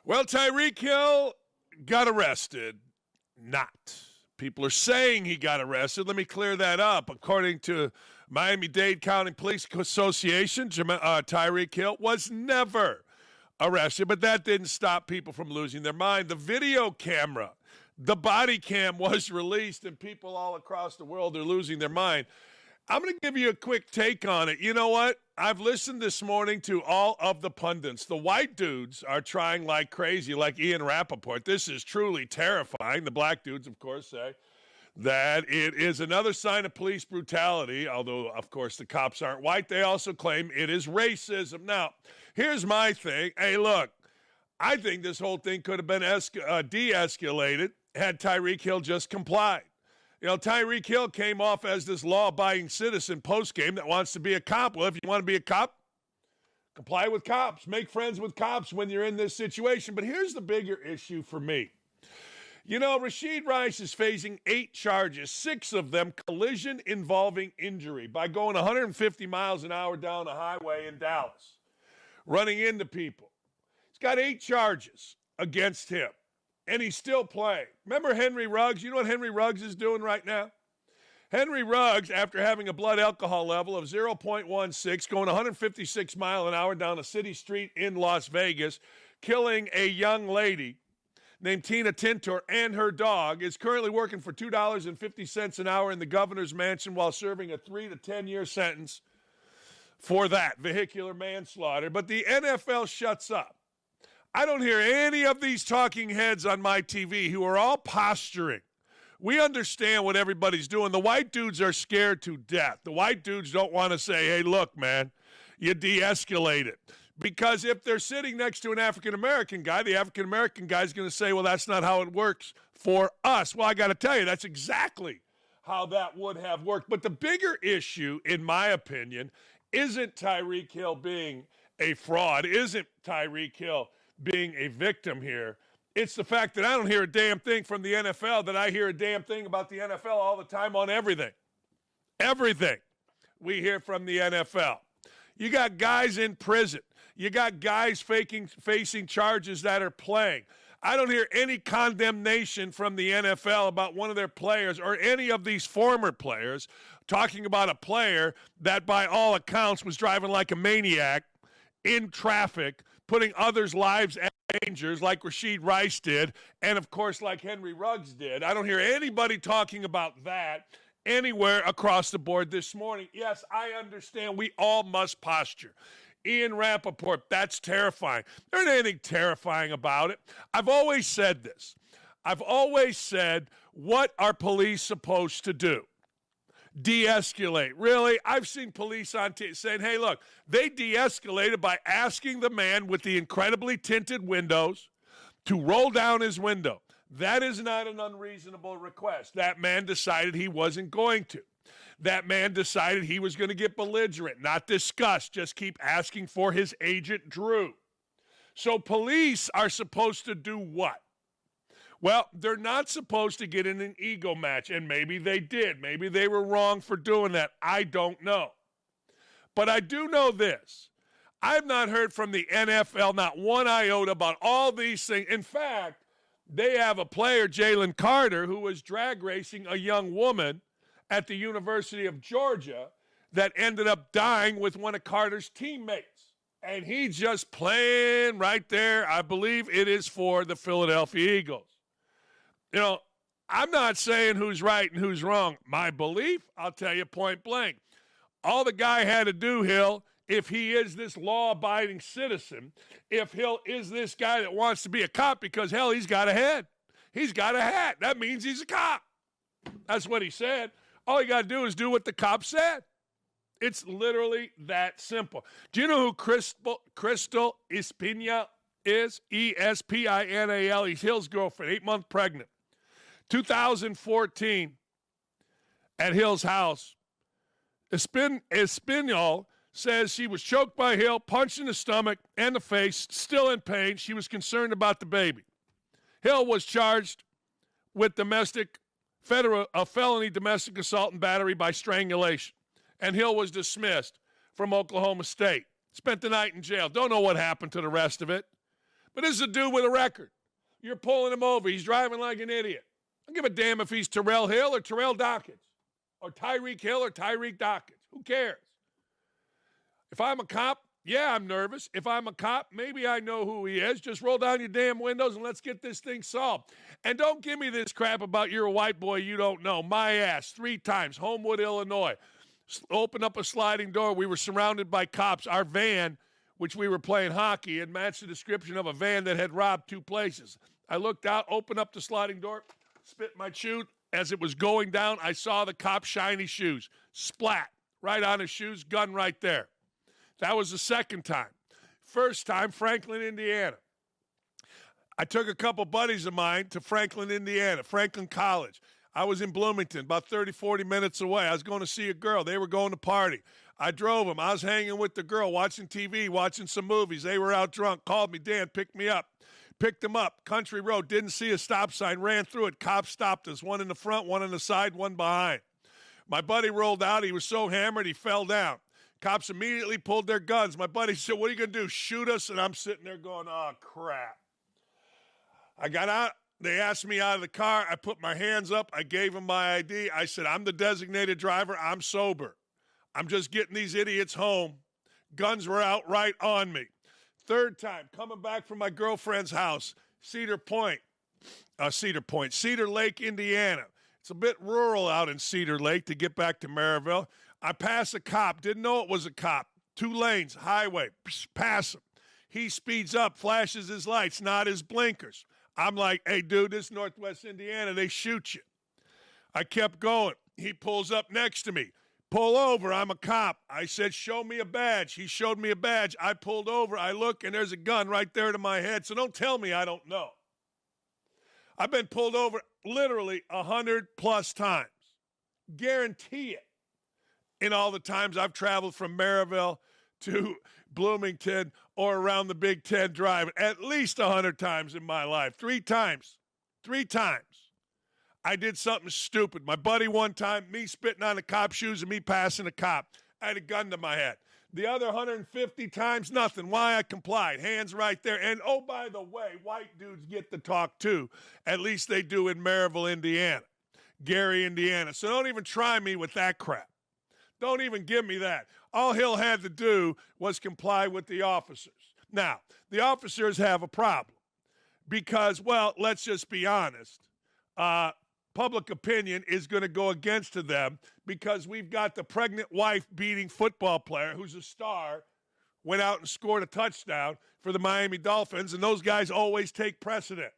Well, Tyreek Hill got arrested. Not. People are saying he got arrested. Let me clear that up. According to Miami-Dade County Police Association, Tyreek Hill was never arrested, but that didn't stop people from losing their mind. The video camera, the body cam was released, and people all across the world are losing their mind. I'm going to give you a quick take on it. You know what? I've listened this morning to all of the pundits. The white dudes are trying like crazy, like Ian Rappaport. This is truly terrifying. The black dudes, of course, say that it is another sign of police brutality, although, of course, the cops aren't white. They also claim it is racism. Now, here's my thing. Hey, look, I think this whole thing could have been de-escalated had Tyreek Hill just complied. You know, Tyreek Hill came off as this law-abiding citizen post-game that wants to be a cop. Well, if you want to be a cop, comply with cops. Make friends with cops when you're in this situation. But here's the bigger issue for me. You know, Rashid Rice is facing 8 charges, 6 of them collision involving injury by going 150 miles an hour down a highway in Dallas, running into people. He's got 8 charges against him. And he's still playing. Remember Henry Ruggs? You know what Henry Ruggs is doing right now? Henry Ruggs, after having a blood alcohol level of 0.16, going 156 miles an hour down a city street in Las Vegas, killing a young lady named Tina Tintor and her dog, is currently working for $2.50 an hour in the governor's mansion while serving a 3 to 10-year sentence for that, vehicular manslaughter. But the NFL shuts up. I don't hear any of these talking heads on my TV who are all posturing. We understand what everybody's doing. The white dudes are scared to death. The white dudes don't want to say, hey, look, man, you de-escalate it. Because if they're sitting next to an African-American guy, the African-American guy is going to say, well, that's not how it works for us. Well, I got to tell you, that's exactly how that would have worked. But the bigger issue, in my opinion, isn't Tyreek Hill being a fraud, isn't Tyreek Hill being a victim here. It's the fact that I don't hear a damn thing from the NFL, that I hear a damn thing about the NFL all the time on everything. Everything we hear from the NFL. You got guys in prison. You got guys facing charges that are playing. I don't hear any condemnation from the NFL about one of their players or any of these former players talking about a player that by all accounts was driving like a maniac in traffic, putting others' lives at dangers like Rashid Rice did, and, of course, like Henry Ruggs did. I don't hear anybody talking about that anywhere across the board this morning. Yes, I understand we all must posture. Ian Rappaport, that's terrifying. There ain't anything terrifying about it. I've always said this. I've always said, what are police supposed to do? De-escalate. Really? I've seen police on saying, hey, look, they de-escalated by asking the man with the incredibly tinted windows to roll down his window. That is not an unreasonable request. That man decided he wasn't going to. That man decided he was going to get belligerent, not discuss, just keep asking for his agent, Drew. So police are supposed to do what? Well, they're not supposed to get in an ego match, and maybe they did. Maybe they were wrong for doing that. I don't know. But I do know this. I've not heard from the NFL, not one iota, about all these things. In fact, they have a player, Jalen Carter, who was drag racing a young woman at the University of Georgia that ended up dying with one of Carter's teammates. And he's just playing right there. I believe it is for the Philadelphia Eagles. You know, I'm not saying who's right and who's wrong. My belief, I'll tell you point blank. All the guy had to do, Hill, if he is this law-abiding citizen, if Hill is this guy that wants to be a cop, because, hell, he's got a head. He's got a hat. That means he's a cop. That's what he said. All you got to do is do what the cop said. It's literally that simple. Do you know who Crystal Espinal is? E-S-P-I-N-A-L. He's Hill's girlfriend, 8-month pregnant. 2014, at Hill's house, Espinal says she was choked by Hill, punched in the stomach and the face, still in pain. She was concerned about the baby. Hill was charged with felony domestic assault and battery by strangulation. And Hill was dismissed from Oklahoma State. Spent the night in jail. Don't know what happened to the rest of it. But this is a dude with a record. You're pulling him over. He's driving like an idiot. I don't give a damn if he's Terrell Hill or Terrell Dakich or Tyreek Hill or Tyreek Dakich. Who cares? If I'm a cop, yeah, I'm nervous. If I'm a cop, maybe I know who he is. Just roll down your damn windows and let's get this thing solved. And don't give me this crap about you're a white boy you don't know. My ass, 3 times, Homewood, Illinois. Open up a sliding door. We were surrounded by cops. Our van, which we were playing hockey, had matched the description of a van that had robbed 2 places. I looked out, opened up the sliding door, spit my shoe. As it was going down, I saw the cop's shiny shoes. Splat, right on his shoes, gun right there. That was the second time. First time, Franklin, Indiana. I took a couple buddies of mine to Franklin, Indiana, Franklin College. I was in Bloomington, about 30, 40 minutes away. I was going to see a girl. They were going to party. I drove them. I was hanging with the girl, watching TV, watching some movies. They were out drunk, called me, Dan, picked me up. Picked them up, country road, didn't see a stop sign, ran through it. Cops stopped us, one in the front, one on the side, one behind. My buddy rolled out. He was so hammered, he fell down. Cops immediately pulled their guns. My buddy said, what are you going to do, shoot us? And I'm sitting there going, oh, crap. I got out. They asked me out of the car. I put my hands up. I gave them my ID. I said, I'm the designated driver. I'm sober. I'm just getting these idiots home. Guns were out right on me. Third time, coming back from my girlfriend's house, Cedar Lake, Indiana. It's a bit rural out in Cedar Lake to get back to Maryville. I pass a cop, didn't know it was a cop. 2 lanes, highway, pass him. He speeds up, flashes his lights, not his blinkers. I'm like, hey, dude, this is Northwest Indiana. They shoot you. I kept going. He pulls up next to me. Pull over, I'm a cop. I said, show me a badge. He showed me a badge. I pulled over. I look, and there's a gun right there to my head. So don't tell me I don't know. I've been pulled over literally 100+ times. Guarantee it. In all the times I've traveled from Maryville to Bloomington or around the Big Ten driving, at least 100 times in my life. 3 times. 3 times. I did something stupid. My buddy one time, me spitting on a cop's shoes and me passing a cop. I had a gun to my head. The other 150 times, nothing. Why? I complied. Hands right there. And, oh, by the way, white dudes get to talk too. At least they do in Maryville, Indiana. Gary, Indiana. So don't even try me with that crap. Don't even give me that. All Hill had to do was comply with the officers. Now, the officers have a problem because, well, let's just be honest. Public opinion is going to go against them because we've got the pregnant wife beating football player who's a star, went out and scored a touchdown for the Miami Dolphins, and those guys always take precedent.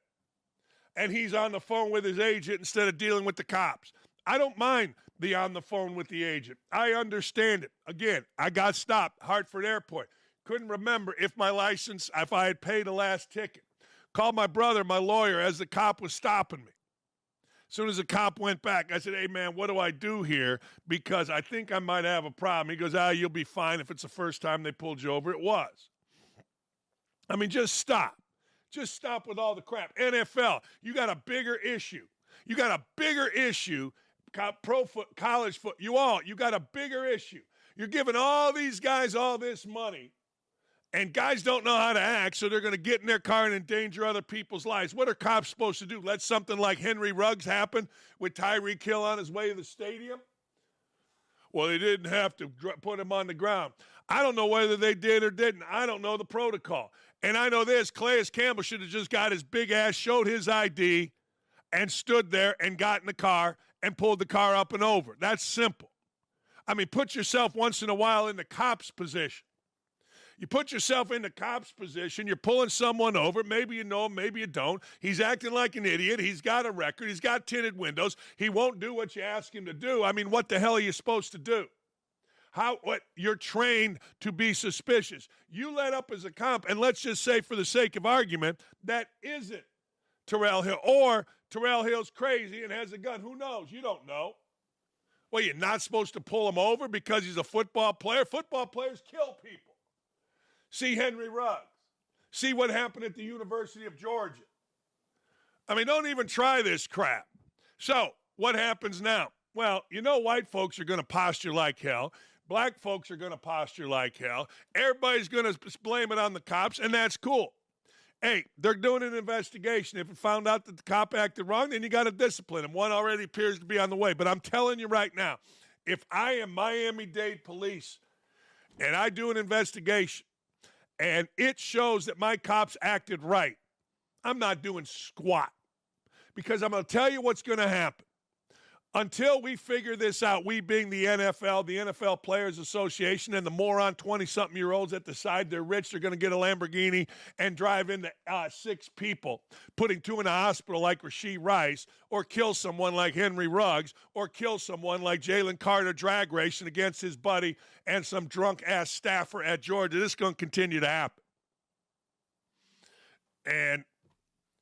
And he's on the phone with his agent instead of dealing with the cops. I don't mind the on the phone with the agent. I understand it. Again, I got stopped, Hartford Airport. Couldn't remember if I had paid the last ticket. Called my brother, my lawyer, as the cop was stopping me. As soon as the cop went back, I said, hey, man, what do I do here? Because I think I might have a problem. He goes, you'll be fine if it's the first time they pulled you over. It was. I mean, just stop. Just stop with all the crap. NFL, you got a bigger issue. You got a bigger issue. Pro foot, college foot, you got a bigger issue. You're giving all these guys all this money, and guys don't know how to act, so they're going to get in their car and endanger other people's lives. What are cops supposed to do? Let something like Henry Ruggs happen with Tyreek Hill on his way to the stadium? Well, they didn't have to put him on the ground. I don't know whether they did or didn't. I don't know the protocol. And I know this, Calais Campbell should have just got his big ass, showed his ID, and stood there and got in the car and pulled the car up and over. That's simple. I mean, put yourself once in a while in the cop's position. You put yourself in the cop's position, you're pulling someone over, maybe you know him, maybe you don't. He's acting like an idiot, he's got a record, he's got tinted windows, he won't do what you ask him to do. I mean, what the hell are you supposed to do? You're trained to be suspicious. You let up as a cop, and let's just say for the sake of argument, that isn't Terrell Hill, or Terrell Hill's crazy and has a gun. Who knows? You don't know. Well, you're not supposed to pull him over because he's a football player? Football players kill people. See Henry Ruggs. See what happened at the University of Georgia. I mean, don't even try this crap. So, what happens now? Well, you know white folks are going to posture like hell. Black folks are going to posture like hell. Everybody's going to blame it on the cops, and that's cool. Hey, they're doing an investigation. If it found out that the cop acted wrong, then you got to discipline him. One already appears to be on the way. But I'm telling you right now, if I am Miami-Dade police and I do an investigation and it shows that my cops acted right, I'm not doing squat. Because I'm going to tell you what's going to happen. Until we figure this out, we being the NFL, the NFL Players Association, and the moron 20-something-year-olds that decide they're rich, they're going to get a Lamborghini and drive into 6 people, putting 2 in the hospital like Rashee Rice, or kill someone like Henry Ruggs, or kill someone like Jalen Carter drag racing against his buddy and some drunk-ass staffer at Georgia. This is going to continue to happen. And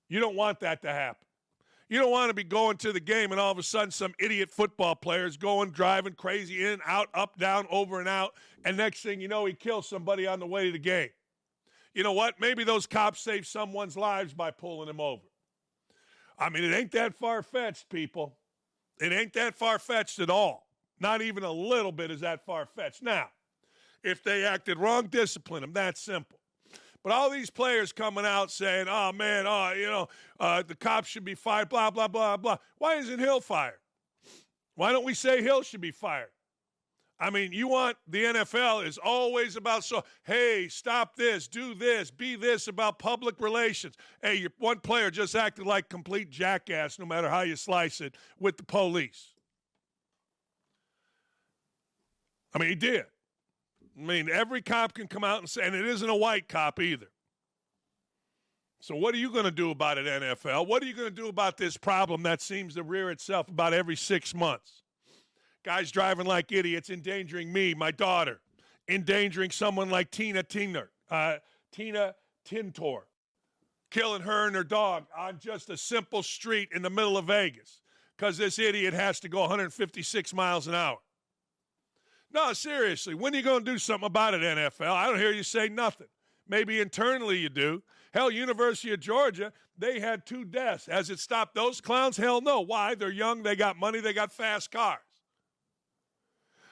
you don't want that to happen. You don't want to be going to the game and all of a sudden some idiot football player is going, driving crazy in, out, up, down, over, and out, and next thing you know, he kills somebody on the way to the game. You know what? Maybe those cops saved someone's lives by pulling him over. I mean, it ain't that far-fetched, people. It ain't that far-fetched at all. Not even a little bit is that far-fetched. Now, if they acted wrong, discipline them. That's simple. But all these players coming out saying, oh, man, the cops should be fired, blah, blah, blah, blah. Why isn't Hill fired? Why don't we say Hill should be fired? I mean, you want the NFL is always about, hey, stop this, do this, be this about public relations. Hey, your one player just acted like complete jackass, no matter how you slice it, with the police. I mean, he did. I mean, every cop can come out and say, and it isn't a white cop either. So what are you going to do about it, NFL? What are you going to do about this problem that seems to rear itself about every 6 months? Guys driving like idiots, endangering me, my daughter, endangering someone like Tina Tintor, killing her and her dog on just a simple street in the middle of Vegas because this idiot has to go 156 miles an hour. No, seriously, when are you going to do something about it, NFL? I don't hear you say nothing. Maybe internally you do. Hell, University of Georgia, they had 2 deaths. Has it stopped those clowns? Hell no. Why? They're young, they got money, they got fast cars.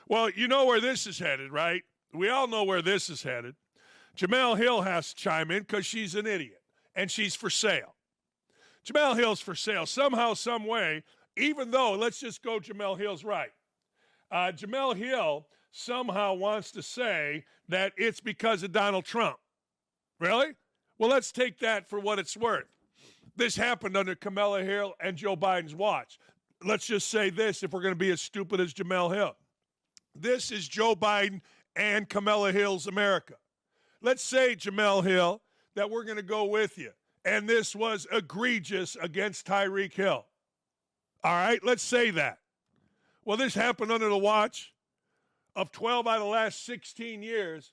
Well, you know where this is headed, right? We all know where this is headed. Jemele Hill has to chime in because she's an idiot, and she's for sale. Jemele Hill's for sale somehow, some way, even though, let's just go Jemele Hill's right. Jemele Hill somehow wants to say that it's because of Donald Trump. Really? Well, let's take that for what it's worth. This happened under Kamala Hill and Joe Biden's watch. Let's just say this if we're going to be as stupid as Jemele Hill. This is Joe Biden and Kamala Hill's America. Let's say, Jemele Hill, that we're going to go with you. And this was egregious against Tyreek Hill. All right, let's say that. Well, this happened under the watch of 12 out of the last 16 years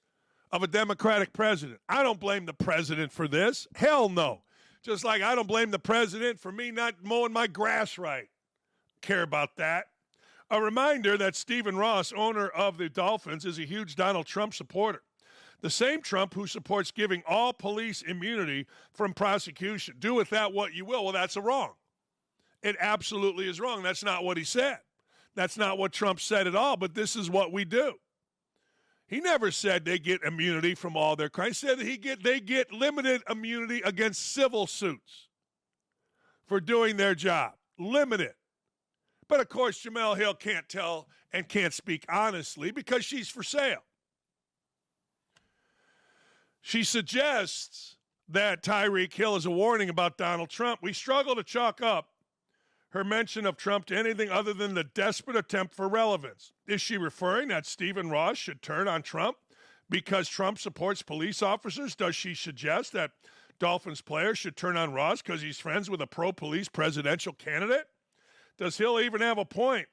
of a Democratic president. I don't blame the president for this. Hell no. Just like I don't blame the president for me not mowing my grass right. Care about that. A reminder that Stephen Ross, owner of the Dolphins, is a huge Donald Trump supporter. The same Trump who supports giving all police immunity from prosecution. Do with that what you will. Well, that's wrong. It absolutely is wrong. That's not what he said. That's not what Trump said at all, but this is what we do. He never said they get immunity from all their crimes. He said they get limited immunity against civil suits for doing their job. Limited. But, of course, Jemele Hill can't tell and can't speak honestly because she's for sale. She suggests that Tyreek Hill is a warning about Donald Trump. We struggle to chalk up her mention of Trump to anything other than the desperate attempt for relevance. Is she referring that Stephen Ross should turn on Trump because Trump supports police officers? Does she suggest that Dolphins players should turn on Ross because he's friends with a pro-police presidential candidate? Does Hill even have a point?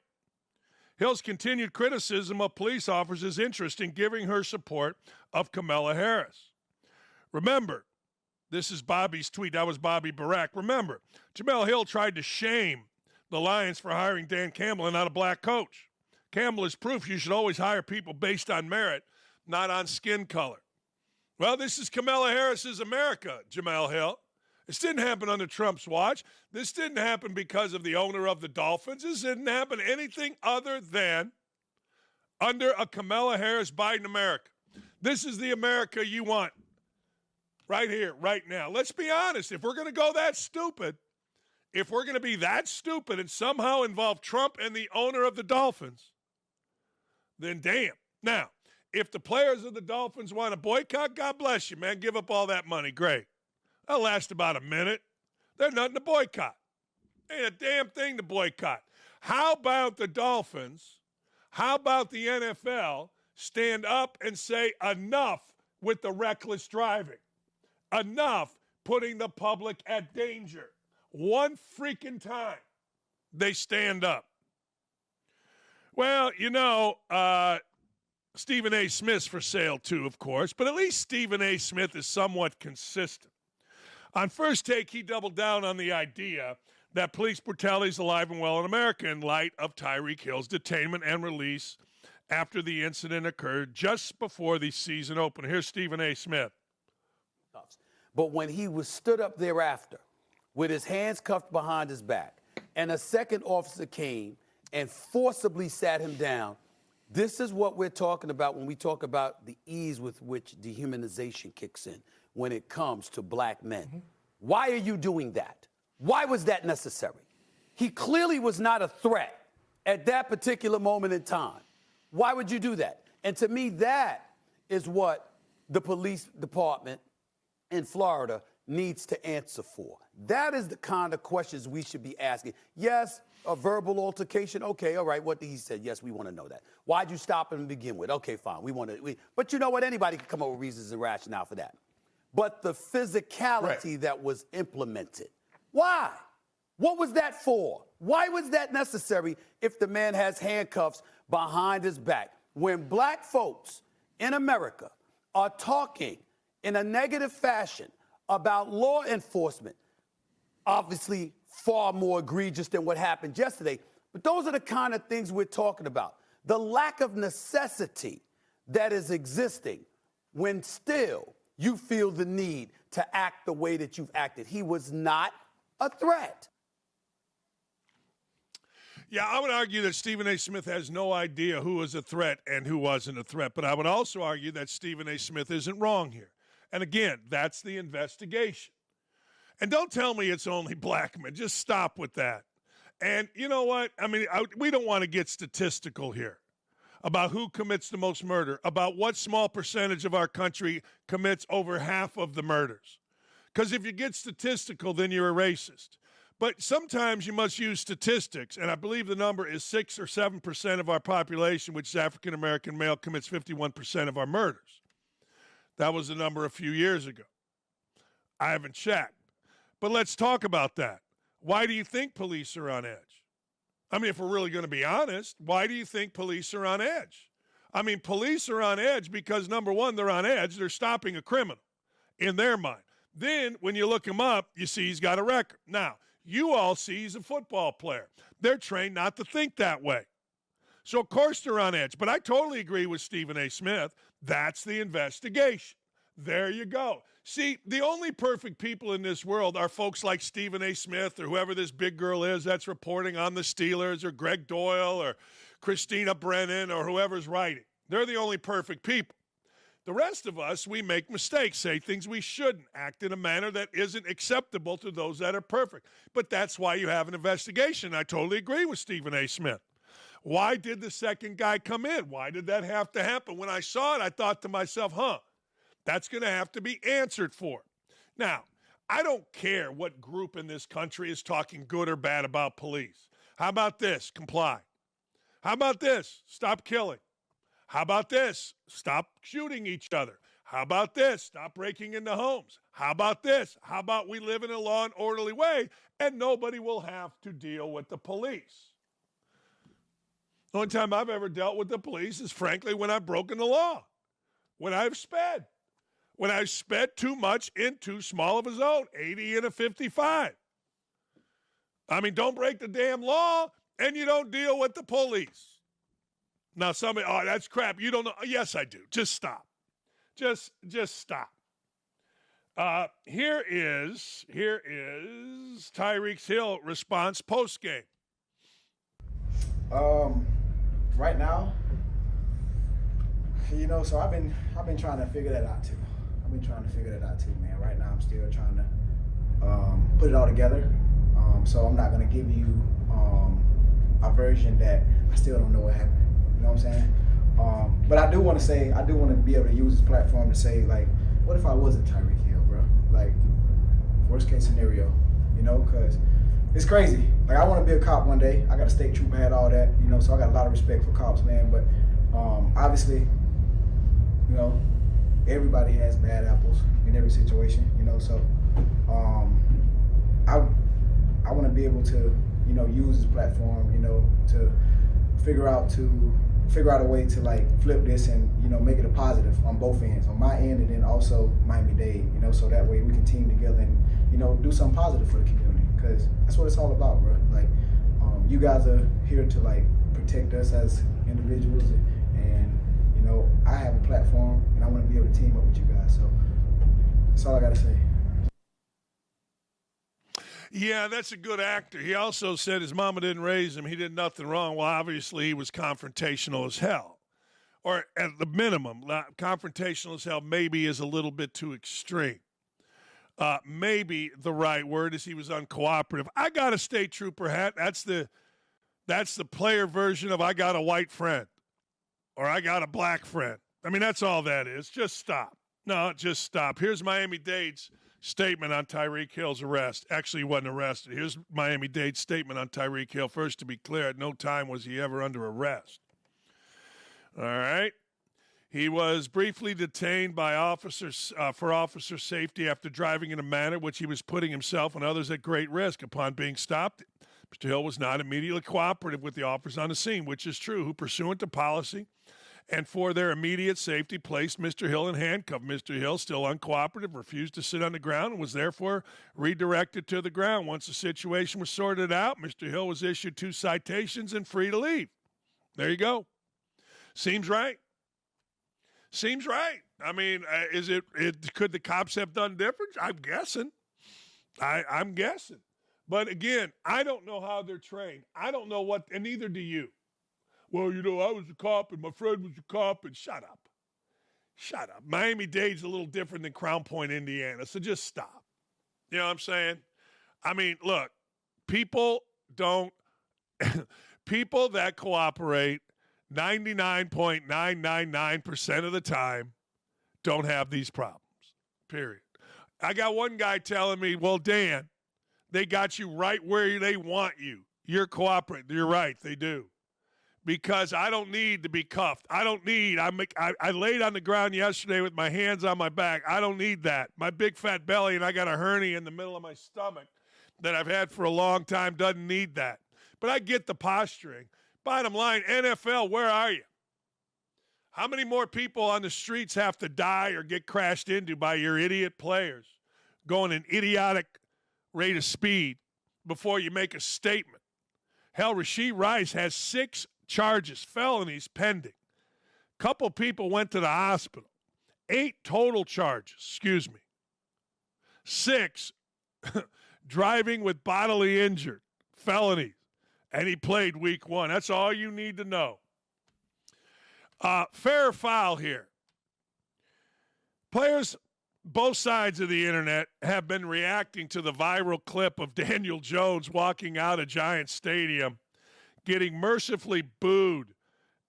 Hill's continued criticism of police officers' interest in giving her support of Kamala Harris. Remember, this is Bobby's tweet. That was Bobby Barack. Remember, Jemele Hill tried to shame the Lions for hiring Dan Campbell and not a black coach. Campbell is proof you should always hire people based on merit, not on skin color. Well, this is Kamala Harris's America, Jemele Hill. This didn't happen under Trump's watch. This didn't happen because of the owner of the Dolphins. This didn't happen anything other than under a Kamala Harris-Biden America. This is the America you want. right here, right now. Let's be honest. If we're going to go that stupid, if we're going to be that stupid and somehow involve Trump and the owner of the Dolphins, then damn. Now, if the players of the Dolphins want to boycott, God bless you, man. Give up all that money. Great. That'll last about a minute. There's nothing to boycott. Ain't a damn thing to boycott. How about the Dolphins? How about the NFL stand up and say enough with the reckless driving? Enough putting the public at danger. One freaking time they stand up. Well, Stephen A. Smith's for sale too, of course, but at least Stephen A. Smith is somewhat consistent. On First Take, he doubled down on the idea that police brutality is alive and well in America in light of Tyreek Hill's detainment and release after the incident occurred just before the season opener. Here's Stephen A. Smith. But when he was stood up thereafter with his hands cuffed behind his back and a second officer came and forcibly sat him down, this is what we're talking about when we talk about the ease with which dehumanization kicks in when it comes to black men. Mm-hmm. Why are you doing that? Why was that necessary? He clearly was not a threat at that particular moment in time. Why would you do that? And to me, that is what the police department in Florida needs to answer for. That is the kind of questions we should be asking. Yes, a verbal altercation. Okay, all right, what did he say? Yes, we want to know that. Why'd you stop him to begin with? Okay, fine, we want to. But you know what? Anybody can come up with reasons and rationale for that. But the physicality that was implemented, why? What was that for? Why was that necessary if the man has handcuffs behind his back? When black folks in America are talking in a negative fashion about law enforcement, obviously far more egregious than what happened yesterday, but those are the kind of things we're talking about. The lack of necessity that is existing when still you feel the need to act the way that you've acted. He was not a threat. Yeah, I would argue that Stephen A. Smith has no idea who was a threat and who wasn't a threat, but I would also argue that Stephen A. Smith isn't wrong here. And again, that's the investigation. And don't tell me it's only black men. Just stop with that. And you know what? I mean, we don't want to get statistical here about who commits the most murder, about what small percentage of our country commits over half of the murders. Because if you get statistical, then you're a racist. But sometimes you must use statistics, and I believe the number is 6 or 7% of our population, which is African-American male, commits 51% of our murders. That was the number a few years ago. I haven't checked. But let's talk about that. Why do you think police are on edge? I mean, if we're really going to be honest, why do you think police are on edge? I mean, police are on edge because, number one, they're on edge. They're stopping a criminal in their mind. Then, when you look him up, you see he's got a record. Now, you all see he's a football player. They're trained not to think that way. So, of course, they're on edge. But I totally agree with Stephen A. Smith. That's the investigation. There you go. See, the only perfect people in this world are folks like Stephen A. Smith or whoever this big girl is that's reporting on the Steelers, or Greg Doyle or Christina Brennan or whoever's writing. They're the only perfect people. The rest of us, we make mistakes, say things we shouldn't, act in a manner that isn't acceptable to those that are perfect. But that's why you have an investigation. I totally agree with Stephen A. Smith. Why did the second guy come in? Why did that have to happen? When I saw it, I thought to myself, that's going to have to be answered for. Now, I don't care what group in this country is talking good or bad about police. How about this? Comply. How about this? Stop killing. How about this? Stop shooting each other. How about this? Stop breaking into homes. How about this? How about we live in a law and orderly way and nobody will have to deal with the police? The only time I've ever dealt with the police is, frankly, when I've broken the law, when I've sped. When I sped too much in too small of a zone, 80 and a 55. I mean, don't break the damn law, and you don't deal with the police. Now, somebody, that's crap. You don't know. Yes, I do. Just stop. Just stop. Here is Tyreek Hill response post-game. Right now, so I've been trying to figure that out too. I've been trying to figure that out too, man. Right now, I'm still trying to put it all together. So I'm not gonna give you a version that I still don't know what happened. You know what I'm saying? But I do want to be able to use this platform to say, like, what if I wasn't Tyreek Hill, bro? Like, worst case scenario, you know, because it's crazy. Like, I want to be a cop one day. I got a state trooper, had all that, you know, so I got a lot of respect for cops, man. But obviously, you know, everybody has bad apples in every situation, you know, so I want to be able to, you know, use this platform, you know, to figure out a way to, like, flip this and, you know, make it a positive on both ends, on my end and then also Miami-Dade, you know, so that way we can team together and, you know, do something positive for the community, because that's what it's all about, bro. Like, you guys are here to, like, protect us as individuals, and, you know, I have a platform and I want to be able to team up with you guys, so that's all I got to say. Yeah, that's a good actor. He also said his mama didn't raise him. He did nothing wrong. Well, obviously, he was confrontational as hell. Or at the minimum, confrontational as hell maybe is a little bit too extreme. Maybe the right word is he was uncooperative. I got a state trooper hat. That's the player version of I got a white friend or I got a black friend. I mean, that's all that is. Just stop. No, just stop. Here's Miami-Dade's statement on Tyreek Hill's arrest. Actually, he wasn't arrested. Here's Miami-Dade's statement on Tyreek Hill. First, to be clear, at no time was he ever under arrest. All right. He was briefly detained by officers for officer safety after driving in a manner which he was putting himself and others at great risk. Upon being stopped, Mr. Hill was not immediately cooperative with the officers on the scene, which is true, who, pursuant to policy and for their immediate safety, placed Mr. Hill in handcuffs. Mr. Hill, still uncooperative, refused to sit on the ground and was therefore redirected to the ground. Once the situation was sorted out, Mr. Hill was issued 2 citations and free to leave. There you go. Seems right. Seems right. I mean, could the cops have done different? I'm guessing. I'm guessing. But again, I don't know how they're trained. I don't know what, and neither do you. Well, you know, I was a cop and my friend was a cop, and shut up. Shut up. Miami-Dade's a little different than Crown Point, Indiana, so just stop. You know what I'm saying? I mean, look, people that cooperate 99.999% of the time don't have these problems, period. I got one guy telling me, well, Dan, they got you right where they want you. You're cooperating. You're right, they do. Because I don't need to be cuffed. I laid on the ground yesterday with my hands on my back. I don't need that. My big fat belly and I got a hernia in the middle of my stomach that I've had for a long time doesn't need that. But I get the posturing. Bottom line, NFL, where are you? How many more people on the streets have to die or get crashed into by your idiot players going an idiotic rate of speed before you make a statement? Hell, Rashee Rice has 6 charges, felonies pending. Couple people went to the hospital. 8 total charges, 6 driving with bodily injured, felonies. And he played week 1. That's all you need to know. Fair or foul here. Players, both sides of the internet, have been reacting to the viral clip of Daniel Jones walking out of Giants Stadium, getting mercifully booed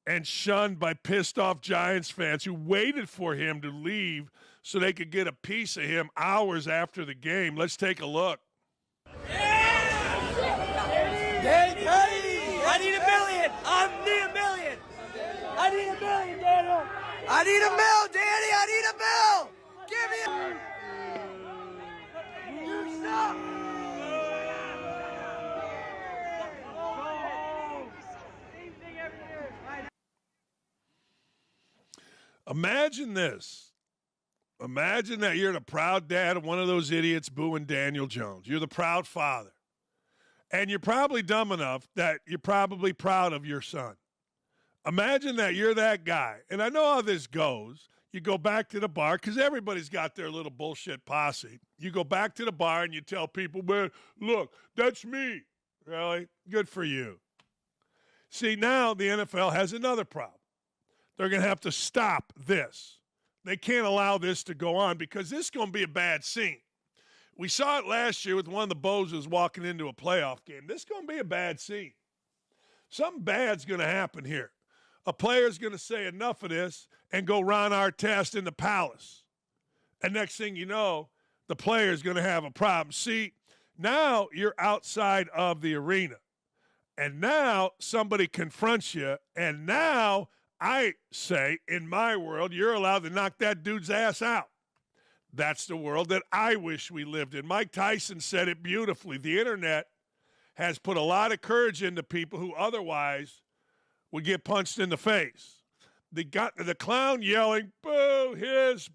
and shunned by pissed-off Giants fans who waited for him to leave so they could get a piece of him hours after the game. Let's take a look. I need $1 million. I need $1 million. I need $1 million, Daniel. I need $1 million, Danny. I need $1 million. Give me a... You stop. Imagine this. Imagine that you're the proud dad of one of those idiots booing Daniel Jones. You're the proud father. And you're probably dumb enough that you're probably proud of your son. Imagine that you're that guy. And I know how this goes. You go back to the bar, because everybody's got their little bullshit posse. You go back to the bar and you tell people, man, look, that's me. Really? Good for you. See, now the NFL has another problem. They're going to have to stop this. They can't allow this to go on because this is going to be a bad scene. We saw it last year with one of the Bozos walking into a playoff game. This is going to be a bad scene. Something bad's going to happen here. A player's going to say enough of this and go Ron Artest in the palace. And next thing you know, the player's going to have a problem. See, now you're outside of the arena. And now somebody confronts you. And now I say, in my world, you're allowed to knock that dude's ass out. That's the world that I wish we lived in. Mike Tyson said it beautifully. The internet has put a lot of courage into people who otherwise would get punched in the face. The clown yelling, boo,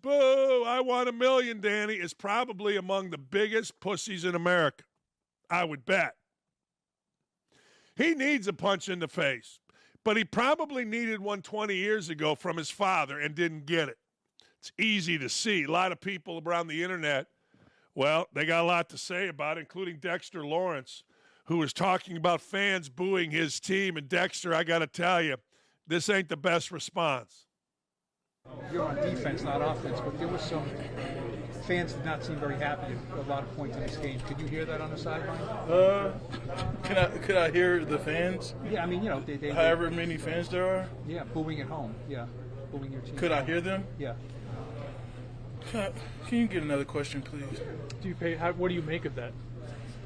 boo, I want $1 million, Danny, is probably among the biggest pussies in America. I would bet. He needs a punch in the face, but he probably needed one 20 years ago from his father and didn't get it. It's easy to see. A lot of people around the internet, well, they got a lot to say about it, including Dexter Lawrence, who was talking about fans booing his team. And Dexter, I got to tell you, this ain't the best response. You're on defense, not offense, but there was some fans did not seem very happy at a lot of points in this game. Could you hear that on the sideline? Could I hear the fans? Yeah, I mean, you know, they however many fans there are. Yeah, booing at home. Yeah, booing your team. Could I hear them? Yeah. Can you get another question, please? Do you pay? What do you make of that?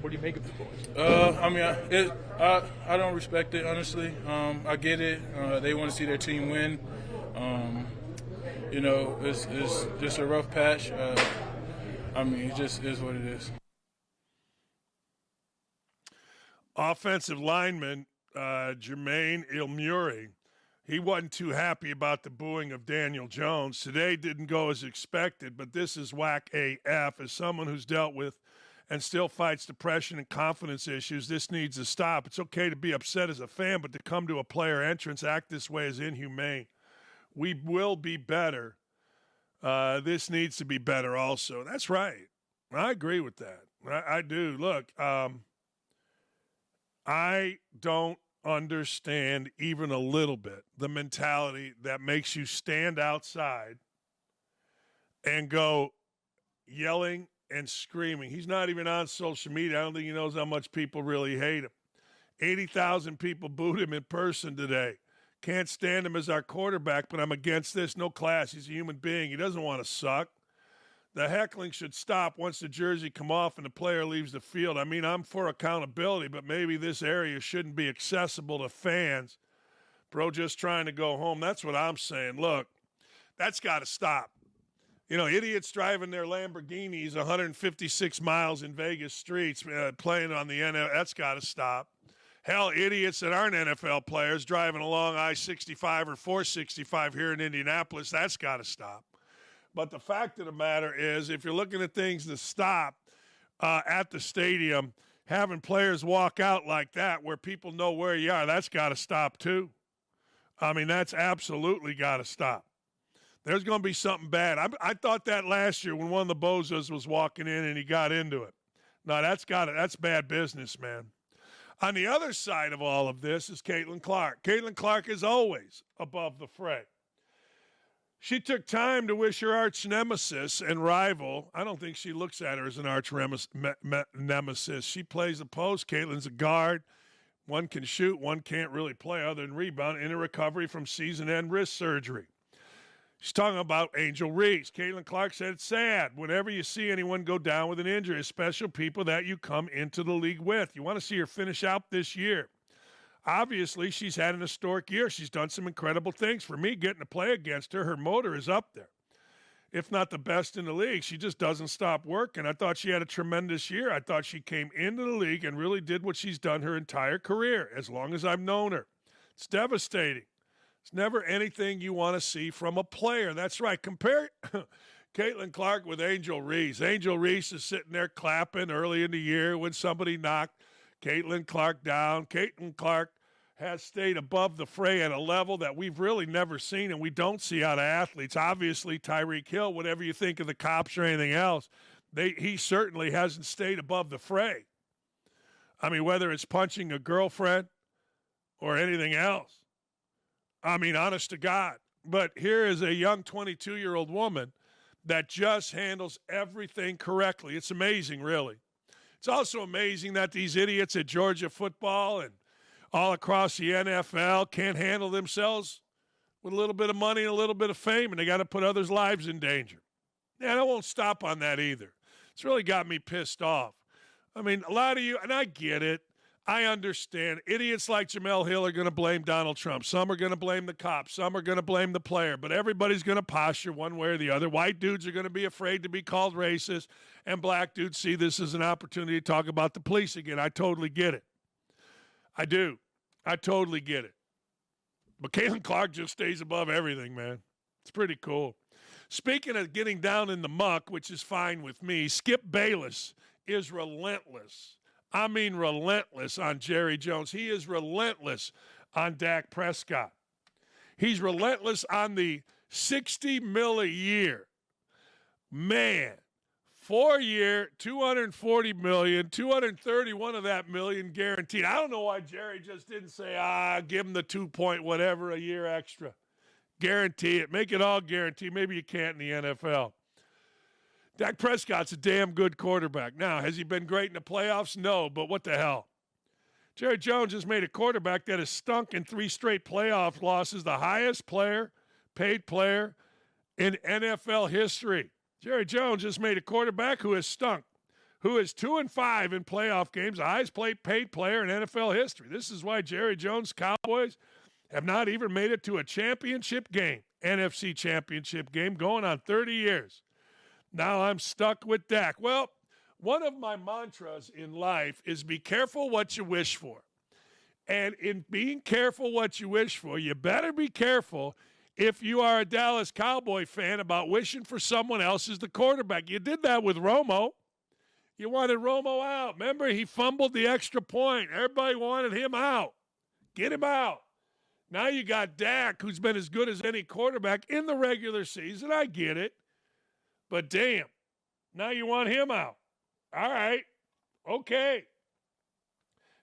What do you make of the boys? I mean, I don't respect it, honestly. I get it. They want to see their team win. You know, it's just a rough patch. I mean, it just is what it is. Offensive lineman Jermaine Ilmuri, he wasn't too happy about the booing of Daniel Jones. Today didn't go as expected, but this is whack AF. As someone who's dealt with and still fights depression and confidence issues, this needs to stop. It's okay to be upset as a fan, but to come to a player entrance, act this way is inhumane. We will be better. This needs to be better also. That's right. I agree with that. I do. Look, I don't understand even a little bit the mentality that makes you stand outside and go yelling and screaming. He's not even on social media. I don't think he knows how much people really hate him. 80,000 people booed him in person today. Can't stand him as our quarterback, but I'm against this. No class. He's a human being. He doesn't want to suck. The heckling should stop once the jersey come off and the player leaves the field. I mean, I'm for accountability, but maybe this area shouldn't be accessible to fans. Bro, just trying to go home. That's what I'm saying. Look, that's got to stop. You know, idiots driving their Lamborghinis 156 miles in Vegas streets playing on the NFL, that's got to stop. Hell, idiots that aren't NFL players driving along I-65 or 465 here in Indianapolis, that's got to stop. But the fact of the matter is, if you're looking at things to stop at the stadium, having players walk out like that where people know where you are, that's got to stop too. I mean, that's absolutely got to stop. There's going to be something bad. I thought that last year when one of the Bozos was walking in and he got into it. No, that's bad business, man. On the other side of all of this is Caitlin Clark. Caitlin Clark is always above the fray. She took time to wish her arch nemesis and rival. I don't think she looks at her as an arch nemesis. She plays the post. Caitlin's a guard. One can shoot, one can't really play other than rebound in a recovery from season-end wrist surgery. She's talking about Angel Reese. Caitlin Clark said it's sad whenever you see anyone go down with an injury, especially people that you come into the league with. You want to see her finish out this year. Obviously, she's had an historic year. She's done some incredible things. For me, getting to play against her, her motor is up there. If not the best in the league, she just doesn't stop working. I thought she had a tremendous year. I thought she came into the league and really did what she's done her entire career, as long as I've known her. It's devastating. It's never anything you want to see from a player. That's right. Compare Caitlin Clark with Angel Reese. Angel Reese is sitting there clapping early in the year when somebody knocked Caitlin Clark down. Caitlin Clark has stayed above the fray at a level that we've really never seen and we don't see out of athletes. Obviously, Tyreek Hill, whatever you think of the cops or anything else, he certainly hasn't stayed above the fray. I mean, whether it's punching a girlfriend or anything else. I mean, honest to God, But here is a young 22-year-old woman that just handles everything correctly. It's amazing, really. It's also amazing that these idiots at Georgia football and all across the NFL can't handle themselves with a little bit of money and a little bit of fame, and they got to put others' lives in danger. And I won't stop on that either. It's really got me pissed off. I mean, a lot of you, and I get it, I understand. Idiots like Jemele Hill are going to blame Donald Trump. Some are going to blame the cops. Some are going to blame the player. But everybody's going to posture one way or the other. White dudes are going to be afraid to be called racist, and black dudes see this as an opportunity to talk about the police again. I totally get it. I do. I totally get it. But Caitlin Clark just stays above everything, man. It's pretty cool. Speaking of getting down in the muck, which is fine with me, Skip Bayless is relentless. I mean relentless on Jerry Jones. He is relentless on Dak Prescott. He's relentless on the $60 million a year. Man, 4-year, $240 million, 231 of that million guaranteed. I don't know why Jerry just didn't say, give him the 2 whatever a year extra. Guarantee it. Make it all guaranteed. Maybe you can't in the NFL. Dak Prescott's a damn good quarterback. Now, has he been great in the playoffs? No, but what the hell? Jerry Jones has made a quarterback that has stunk in 3 straight playoff losses, the highest paid player in NFL history. Jerry Jones just made a quarterback who has stunk, who is 2-5 in playoff games, the highest paid player in NFL history. This is why Jerry Jones' Cowboys have not even made it to a championship game, NFC championship game, going on 30 years. Now I'm stuck with Dak. Well, one of my mantras in life is be careful what you wish for. And in being careful what you wish for, you better be careful if you are a Dallas Cowboy fan about wishing for someone else as the quarterback. You did that with Romo. You wanted Romo out. Remember, he fumbled the extra point. Everybody wanted him out. Get him out. Now you got Dak, who's been as good as any quarterback in the regular season. I get it. But damn, now you want him out. All right. Okay.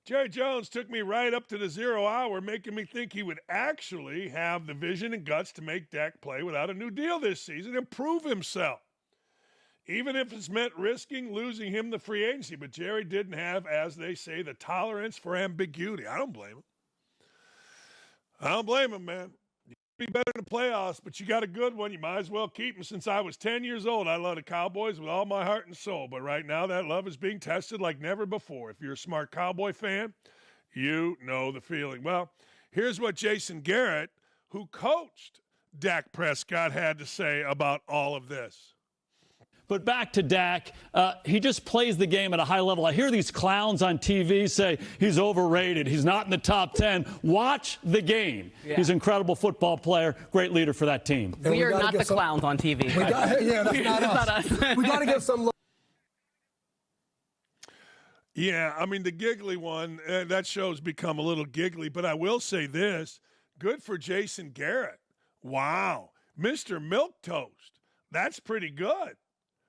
Jerry Jones took me right up to the 0 hour, making me think he would actually have the vision and guts to make Dak play without a new deal this season and prove himself, even if it's meant risking losing him the free agency. But Jerry didn't have, as they say, the tolerance for ambiguity. I don't blame him. I don't blame him, man. You be better in the playoffs, but you got a good one. You might as well keep him. Since I was 10 years old, I love the Cowboys with all my heart and soul. But right now, that love is being tested like never before. If you're a smart Cowboy fan, you know the feeling. Well, here's what Jason Garrett, who coached Dak Prescott, had to say about all of this. But back to Dak, he just plays the game at a high level. I hear these clowns on TV say he's overrated, he's not in the top 10. Watch the game. Yeah. He's an incredible football player, great leader for that team. We are not the clowns on TV. That's not us. We got to get some. Yeah, I mean, the giggly one, that show's become a little giggly. But I will say this, good for Jason Garrett. Wow. Mr. Milquetoast. That's pretty good.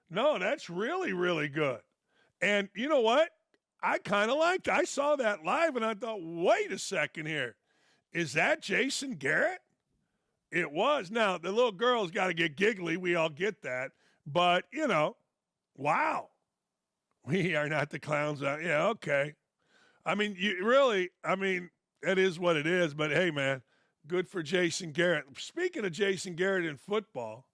No, that's really, really good. And you know what? I kind of liked it. I saw that live, and I thought, wait a second here. Is that Jason Garrett? It was. Now, the little girl's got to get giggly. We all get that. But, you know, wow. We are not the clowns. Yeah, okay. I mean, that is what it is. But, hey, man, good for Jason Garrett. Speaking of Jason Garrett in football,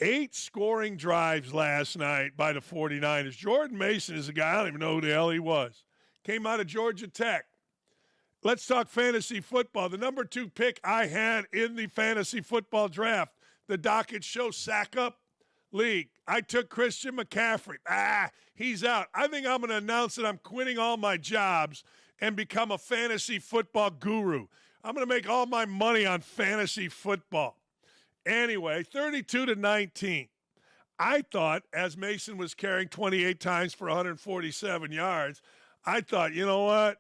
8 scoring drives last night by the 49ers. Jordan Mason is a guy, I don't even know who the hell he was. Came out of Georgia Tech. Let's talk fantasy football. The number 2 pick I had in the fantasy football draft, the Dakich Show Sack Up League. I took Christian McCaffrey. He's out. I think I'm going to announce that I'm quitting all my jobs and become a fantasy football guru. I'm going to make all my money on fantasy football. Anyway, 32-19. I thought, as Mason was carrying 28 times for 147 yards, I thought, you know what?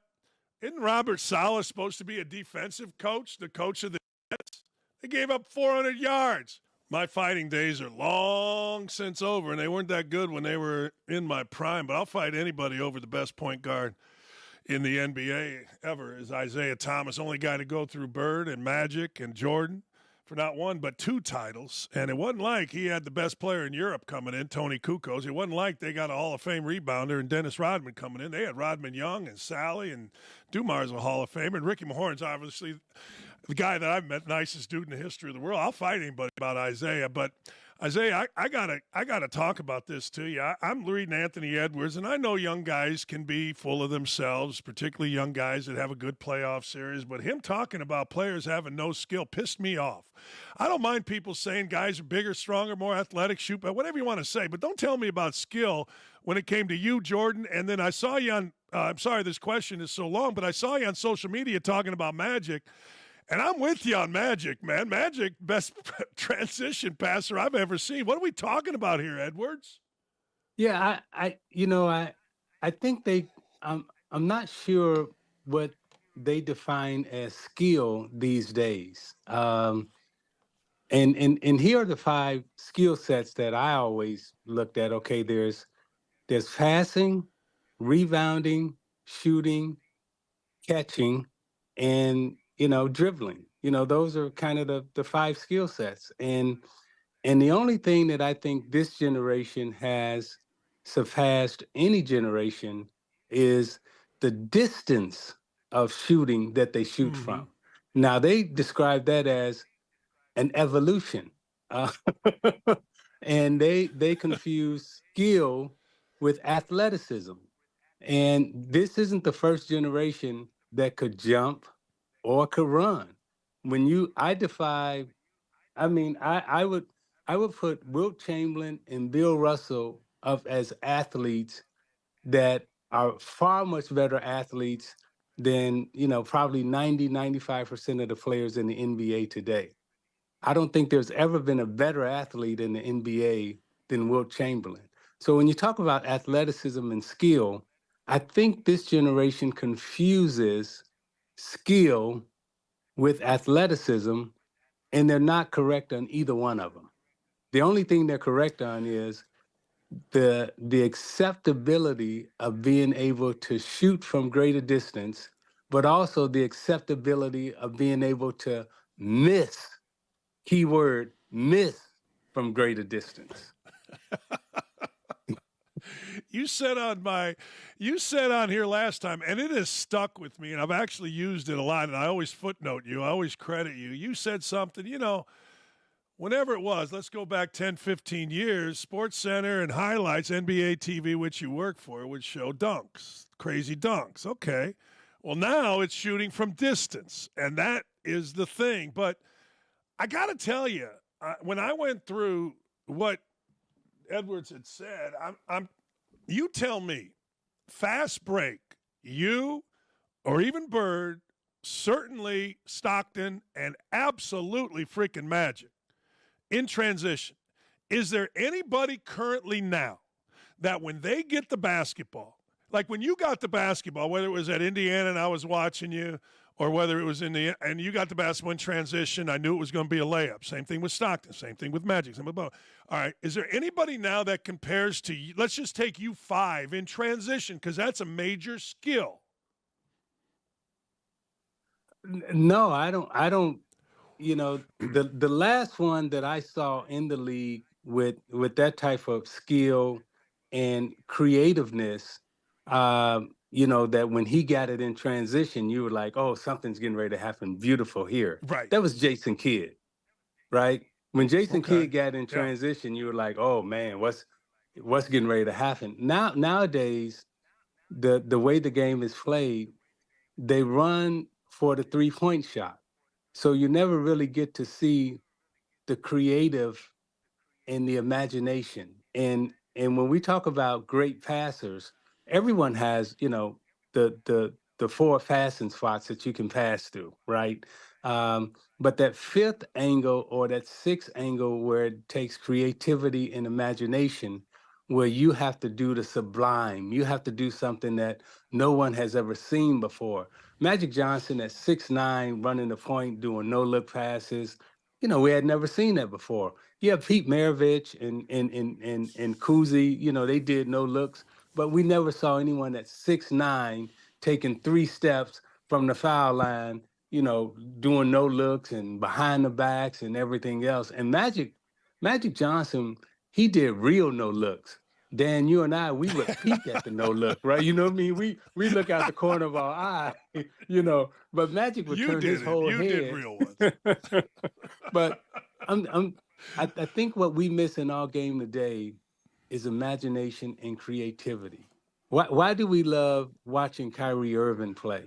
Isn't Robert Saleh supposed to be a defensive coach, the coach of the Jets? They gave up 400 yards. My fighting days are long since over, and they weren't that good when they were in my prime, but I'll fight anybody over the best point guard in the NBA ever is Isiah Thomas, only guy to go through Bird and Magic and Jordan. for not one but two titles. And it wasn't like he had the best player in Europe coming in, Tony Kukoc. It wasn't like they got a Hall of Fame rebounder and Dennis Rodman coming in. They had Rodman Young and Sally, and Dumar's a Hall of Famer. And Ricky Mahorn's obviously the guy that I've met, nicest dude in the history of the world. I'll fight anybody about Isiah, but Isiah, I gotta talk about this to you. I'm reading Anthony Edwards, and I know young guys can be full of themselves, particularly young guys that have a good playoff series. But him talking about players having no skill pissed me off. I don't mind people saying guys are bigger, stronger, more athletic, shoot, but whatever you want to say. But don't tell me about skill when it came to you, Jordan. And then I saw you on. I'm sorry, this question is so long, but I saw you on social media talking about Magic. And I'm with you on Magic, man. Magic, best transition passer I've ever seen. What are we talking about here, Edwards? Yeah, I think I'm not sure what they define as skill these days. And here are the 5 skill sets that I always looked at. Okay, there's passing, rebounding, shooting, catching, and dribbling. Those are kind of the 5 skill sets. And the only thing that I think this generation has surpassed any generation is the distance of shooting that they shoot from. Now, they describe that as an evolution. And they confuse skill with athleticism. And this isn't the first generation that could jump or could run. I would put Wilt Chamberlain and Bill Russell up as athletes that are far much better athletes than, probably 95% of the players in the NBA today. I don't think there's ever been a better athlete in the NBA than Wilt Chamberlain. So when you talk about athleticism and skill, I think this generation confuses skill with athleticism, and they're not correct on either one of them. The only thing they're correct on is the acceptability of being able to shoot from greater distance, but also the acceptability of being able to miss, keyword, miss from greater distance. You said on here last time, and it has stuck with me, and I've actually used it a lot, and I always footnote you. I always credit you. You said something, whenever it was, let's go back 10, 15 years, SportsCenter and highlights, NBA TV, which you work for, would show dunks, crazy dunks. Okay. Well, now it's shooting from distance, and that is the thing. But I got to tell you, when I went through what Edwards had said, you tell me, fast break, you or even Bird, certainly Stockton, and absolutely freaking Magic in transition. Is there anybody currently now that when they get the basketball, like when you got the basketball, whether it was at Indiana and I was watching you, or whether it was and you got the basketball in transition, I knew it was going to be a layup. Same thing with Stockton, same thing with Magic, same with Bo. All right, is there anybody now that compares to you? Let's just take you 5 in transition, because that's a major skill. No, I don't. The last one that I saw in the league with that type of skill and creativeness, that when he got it in transition, you were like, oh, something's getting ready to happen beautiful here. Right. That was Jason Kidd, right? When Jason Kidd got in transition, you were like, oh man, what's getting ready to happen? Nowadays, the way the game is played, they run for the 3-point shot. So you never really get to see the creative and the imagination. And when we talk about great passers, everyone has, the 4 passing spots that you can pass through, right? But that 5th angle or that 6th angle where it takes creativity and imagination, where you have to do the sublime, you have to do something that no one has ever seen before. Magic Johnson at 6'9", running the point, doing no-look passes, we had never seen that before. Yeah, Pete Maravich and Kuzi, they did no looks, but we never saw anyone at 6'9" taking 3 steps from the foul line doing no looks and behind the backs and everything else. And Magic Johnson, he did real no looks. Dan, you and I, we would peek at the no look, right? You know what I mean? We look out the corner of our eye, but Magic would turn his whole head. You did real ones. But I think what we miss in our game today is imagination and creativity. Why do we love watching Kyrie Irving play?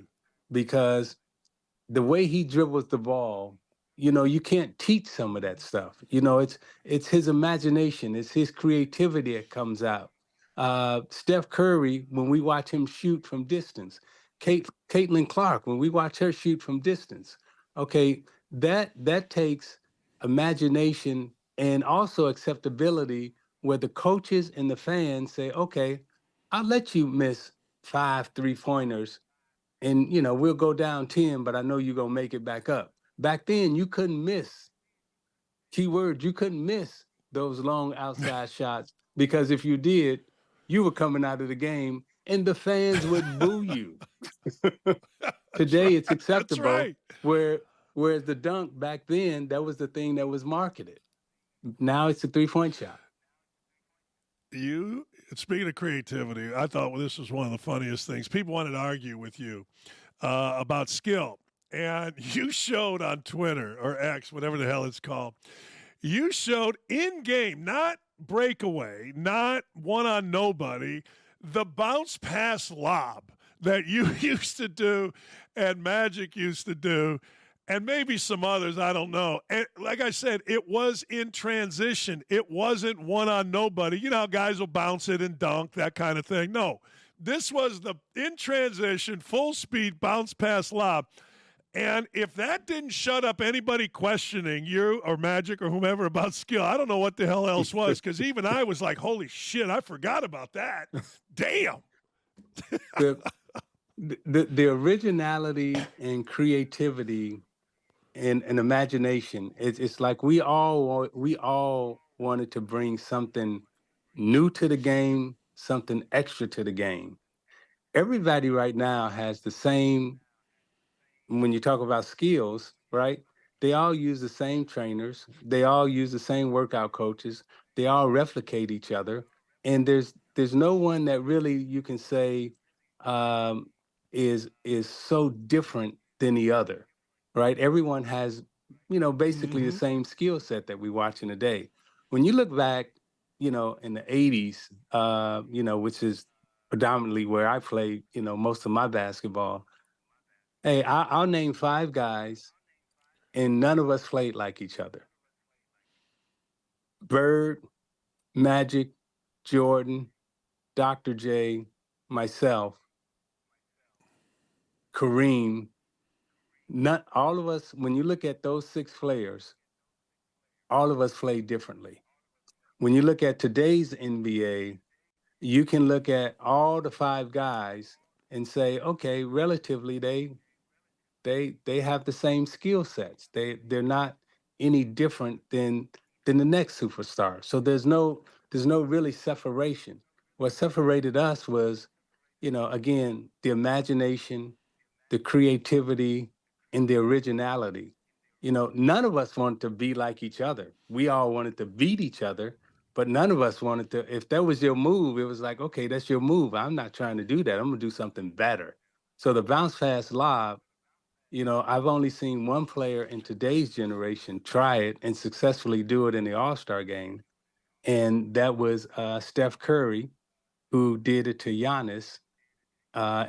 Because the way he dribbles the ball, you can't teach some of that stuff. It's his imagination, it's his creativity that comes out. Steph Curry, when we watch him shoot from distance, Caitlin Clark, when we watch her shoot from distance, okay, that takes imagination and also acceptability, where the coaches and the fans say, okay, I'll let you miss 5 3-pointers and we'll go down 10, but I know you're gonna make it back up. Back then, you couldn't miss. Keyword, you couldn't miss those long outside shots, because if you did, you were coming out of the game and the fans would boo you. Today, it's acceptable. That's right. Whereas the dunk back then, that was the thing that was marketed. Now it's a 3-point shot. Speaking of creativity, I thought this was one of the funniest things. People wanted to argue with you about skill. And you showed on Twitter or X, whatever the hell it's called, you showed in game, not breakaway, not one on nobody, the bounce pass lob that you used to do and Magic used to do, and maybe some others, I don't know. And like I said, it was in transition. It wasn't one on nobody. You know how guys will bounce it and dunk, that kind of thing. No, this was the in transition, full speed bounce pass lob. And if that didn't shut up anybody questioning you or Magic or whomever about skill, I don't know what the hell else was, because even I was like, holy shit, I forgot about that. Damn. The originality and creativity and imagination, it's like we all wanted to bring something new to the game, something extra to the game. Everybody right now has the same. When you talk about skills, right? They all use the same trainers. They all use the same workout coaches. They all replicate each other. And there's no one that really you can say is so different than the other, right? Everyone has, basically the same skill set that we watch in a day. When you look back, in the 80s, which is predominantly where I played, most of my basketball. Hey, I'll name 5 guys, and none of us played like each other. Bird, Magic, Jordan, Dr. J, myself, Kareem. Not all of us, when you look at those 6 players, all of us played differently. When you look at today's NBA, you can look at all the 5 guys and say, okay, relatively they have the same skill sets. They're not any different than the next superstar. So there's no really separation. What separated us was, again, the imagination, the creativity, and the originality. None of us wanted to be like each other. We all wanted to beat each other, but none of us wanted to. If that was your move, it was like, okay, that's your move. I'm not trying to do that. I'm gonna do something better. So the bounce pass lob, I've only seen one player in today's generation try it and successfully do it in the All-Star game. And that was Steph Curry, who did it to Giannis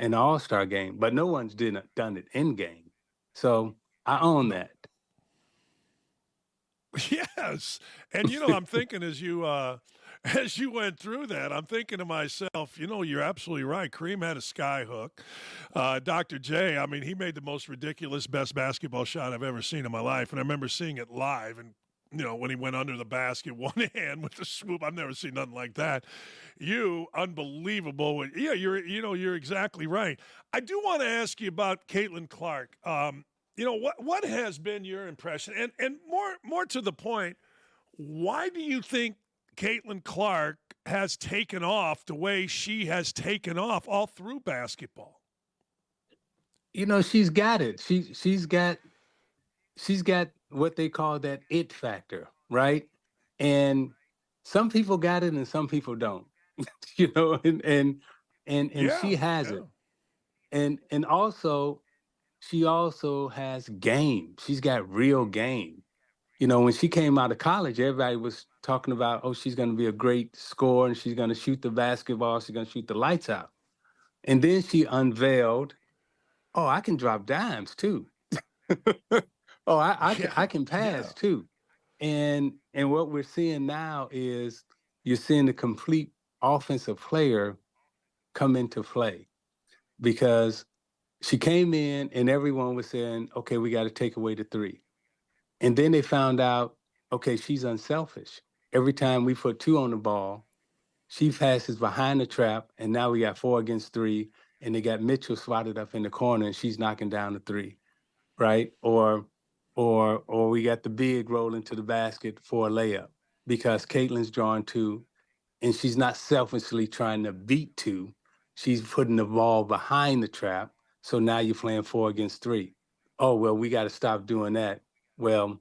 in the All-Star game. But no one's done it in game. So I own that. Yes. And, I'm thinking as you went through that, I'm thinking to myself, you're absolutely right. Kareem had a sky hook. Dr. J, I mean, he made the most ridiculous best basketball shot I've ever seen in my life. And I remember seeing it live. And, when he went under the basket, one hand with the swoop, I've never seen nothing like that. You, unbelievable. Yeah, you're exactly right. I do want to ask you about Caitlin Clark. What has been your impression? And more to the point, why do you think Caitlin Clark has taken off the way she has taken off all through basketball? she's got it. She's got what they call that it factor, right? And some people got it and some people don't. And she Yeah, has yeah. it. And also she also has game. She's got real game. When she came out of college, everybody was talking about, oh, she's going to be a great scorer and she's going to shoot the basketball, she's going to shoot the lights out. And then she unveiled, oh, I can drop dimes too. Oh, I can pass too. And what we're seeing now is you're seeing the complete offensive player come into play because she came in and everyone was saying, okay, we got to take away the three. And then they found out, okay, she's unselfish. Every time we put two on the ball, she passes behind the trap, and now we got 4 against 3, and they got Mitchell swatted up in the corner, and she's knocking down the 3, right? Or we got the big rolling to the basket for a layup because Caitlin's drawing 2, and she's not selfishly trying to beat 2. She's putting the ball behind the trap, so now you're playing 4 against 3. Oh, well, we got to stop doing that. Well,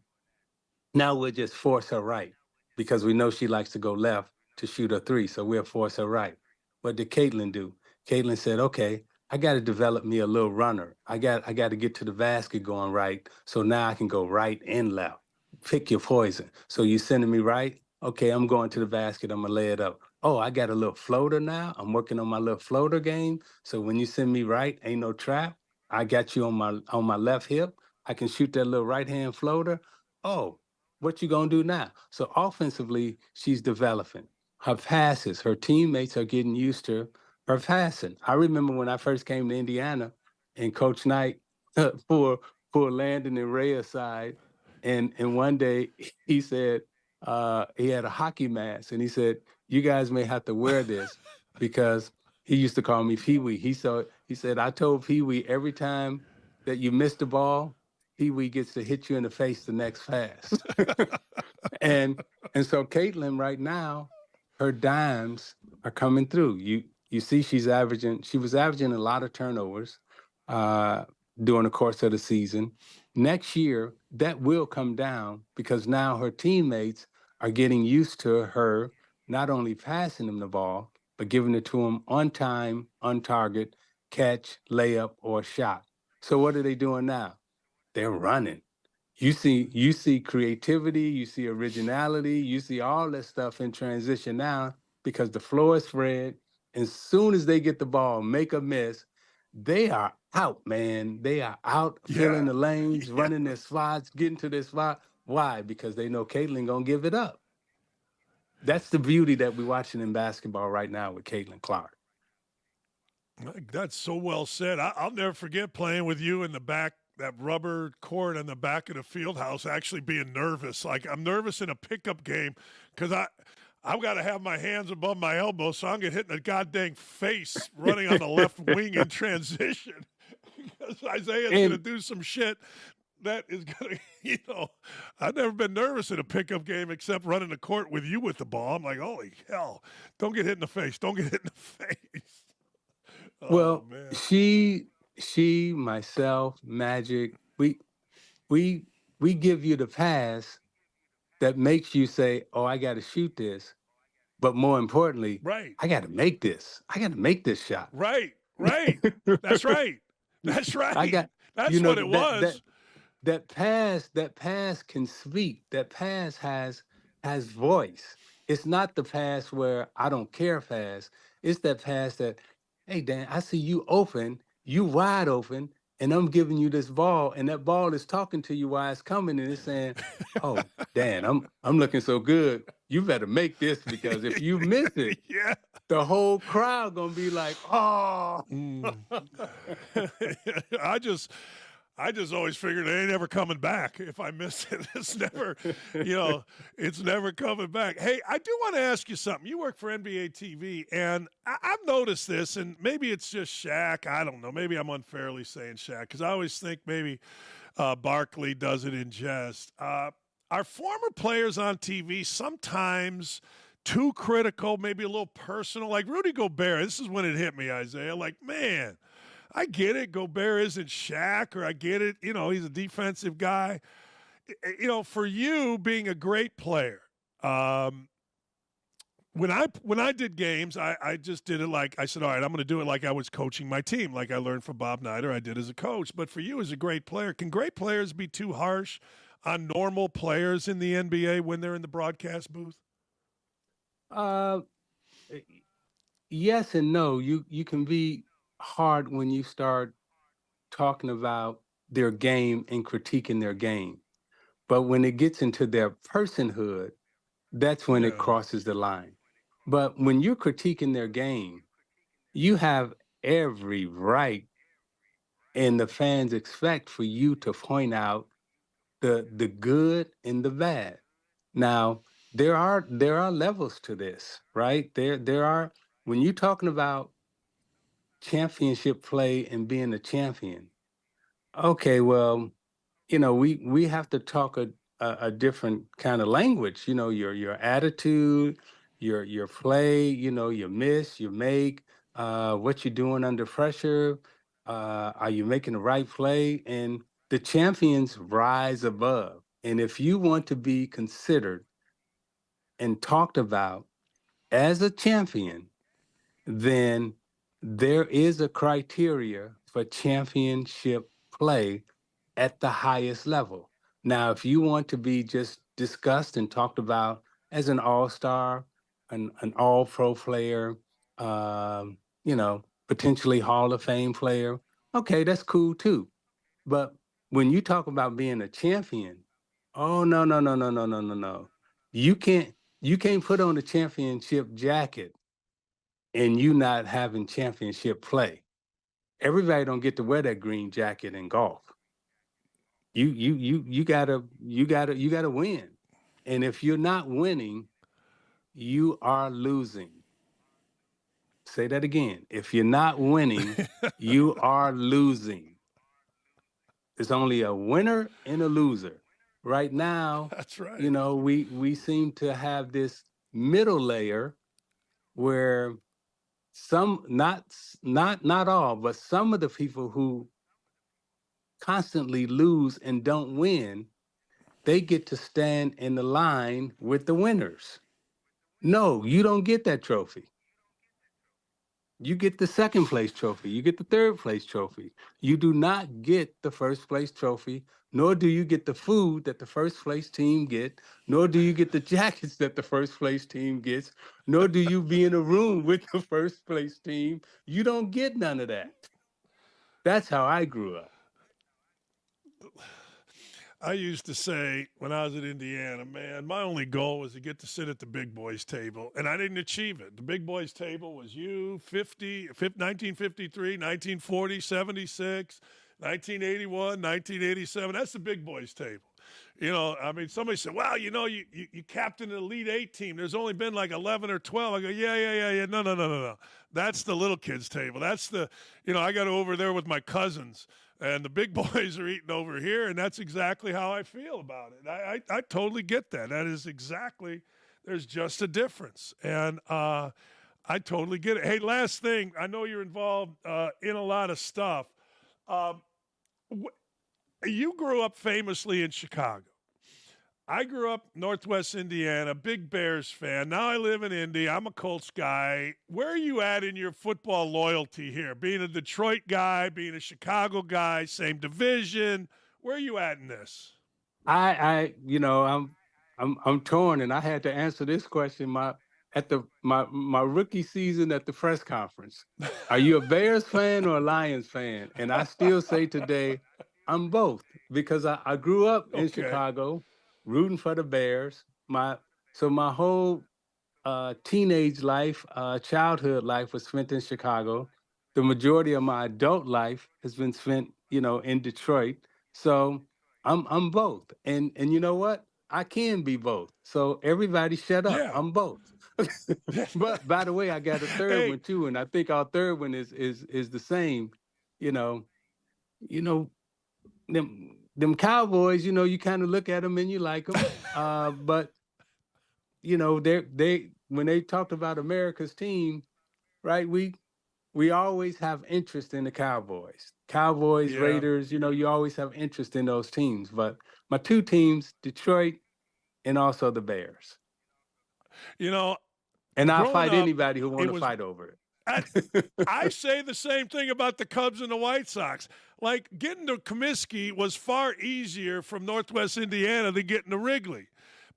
now we'll just force her right because we know she likes to go left to shoot a 3, so we'll force her right. What did Caitlin do? Caitlin said, okay, I got to develop me a little runner. I got to get to the basket going right, so now I can go right and left. Pick your poison. So you sending me right? Okay, I'm going to the basket. I'm going to lay it up. Oh, I got a little floater now. I'm working on my little floater game. So when you send me right, ain't no trap. I got you on my left hip. I can shoot that little right-hand floater. Oh, what you gonna do now? So offensively, she's developing. Her passes, her teammates are getting used to her passing. I remember when I first came to Indiana and Coach Knight for Landon and Ray aside, and one day he said he had a hockey mask, and he said, "You guys may have to wear this because." He used to call me Pee Wee. He said, I told Pee Wee every time that you missed the ball, Pee Wee gets to hit you in the face the next pass. and so Caitlin right now, her dimes are coming through. You see she was averaging a lot of turnovers during the course of the season. Next year, that will come down because now her teammates are getting used to her not only passing them the ball, but giving it to them on time, on target, catch, layup, or shot. So what are they doing now? They're running. You see creativity, you see originality, you see all that stuff in transition now because the floor is spread. As soon as they get the ball, make a miss, they are out, man. They are out filling the lanes, running their spots, getting to their spot. Why? Because they know Caitlin gonna give it up. That's the beauty that we're watching in basketball right now with Caitlin Clark. That's so well said. I'll never forget playing with you in the back, that rubber court in the back of the field house, actually being nervous. Like I'm nervous in a pickup game because I've got to have my hands above my elbows so I'm going to hit in the goddamn face running on the left wing in transition. Because Isaiah's going to do some shit that is going to, I've never been nervous in a pickup game except running the court with you with the ball. I'm like, holy hell, don't get hit in the face. Don't get hit in the face. Well, she, myself, Magic, we give you the pass that makes you say, "Oh, I got to shoot this," but more importantly, right, I got to make this. I got to make this shot. Right. That's right. That's right. That's what it was. That pass can speak. That pass has voice. It's not the pass where I don't care pass. It's that pass that, hey, Dan, I see you open, you wide open, and I'm giving you this ball, and that ball is talking to you while it's coming, and it's saying, oh, Dan, I'm looking so good. You better make this because if you miss it, the whole crowd gonna be like, oh. I just always figured it ain't ever coming back. If I miss it, it's never, it's never coming back. Hey, I do want to ask you something. You work for NBA TV, and I've noticed this, and maybe it's just Shaq. I don't know. Maybe I'm unfairly saying Shaq because I always think maybe Barkley does it in jest. Are former players on TV sometimes too critical, maybe a little personal? Like Rudy Gobert, this is when it hit me, Isiah. Like, man, I get it. Gobert isn't Shaq, or I get it. He's a defensive guy. For you being a great player, when I did games, I just did it like I said, all right, I'm going to do it like I was coaching my team, like I learned from Bob Nider. I did as a coach. But for you as a great player, can great players be too harsh on normal players in the NBA when they're in the broadcast booth? Yes and no. You can be hard when you start talking about their game and critiquing their game. But when it gets into their personhood, that's when it crosses the line. But when you're critiquing their game, you have every right, and the fans expect for you to point out the good and the bad. Now, there are levels to this, right? There are, when you're talking about championship play and being a champion. Okay, well, we have to talk a different kind of language. Your attitude, your play. You miss, you make, what you're doing under pressure. Are you making the right play? And the champions rise above. And if you want to be considered and talked about as a champion, then there is a criteria for championship play at the highest level. Now, if you want to be just discussed and talked about as an all-star, an all-pro player, potentially Hall of Fame player, okay, that's cool too. But when you talk about being a champion, oh no, no, no, no, no, no, no, no. You can't put on a championship jacket and you not having championship play. Everybody don't get to wear that green jacket in golf. You gotta win. And if you're not winning, you are losing. Say that again. If you're not winning, you are losing. There's only a winner and a loser. Right now, that's right. We seem to have this middle layer where some, not all, but some of the people who constantly lose and don't win, they get to stand in the line with the winners. No, you don't get that trophy. You get the second place trophy. You get the third place trophy. You do not get the first place trophy, nor do you get the food that the first place team get, nor do you get the jackets that the first place team gets, nor do you be in a room with the first place team. You don't get none of that. That's how I grew up. I used to say when I was at Indiana, man, my only goal was to get to sit at the big boys table, and I didn't achieve it. The big boys table was you, 1953, 1940, 76, 1981, 1987. That's the big boys table. Somebody said, well, you captained an Elite 8 team. There's only been like 11 or 12. I go, yeah. No. That's the little kids table. That's I got over there with my cousins. And the big boys are eating over here, and that's exactly how I feel about it. I totally get that. That is exactly, there's just a difference. And I totally get it. Hey, last thing, I know you're involved in a lot of stuff. You grew up famously in Chicago. I grew up Northwest Indiana, big Bears fan. Now I live in Indy. I'm a Colts guy. Where are you at in your football loyalty here? Being a Detroit guy, being a Chicago guy, same division. Where are you at in this? I'm torn, and I had to answer this question my rookie season at the press conference. Are you a Bears fan or a Lions fan? And I still say today, I'm both, because I grew up in Chicago, rooting for the Bears. My whole teenage life, childhood life was spent in Chicago. The majority of my adult life has been spent, in Detroit. So I'm both. And you know what? I can be both. So everybody shut up. Yeah. I'm both. But by the way, I got a third one too, and I think our third one is the same. Them Cowboys, you kind of look at them and you like them. But they when they talked about America's team, right? We we always have interest in the Cowboys. Cowboys, Yeah. Raiders, you always have interest in those teams. But my two teams, Detroit and also the Bears. And I'll growing fight up, anybody who want to fight over it. I say the same thing about the Cubs and the White Sox. Like, getting to Comiskey was far easier from Northwest Indiana than getting to Wrigley.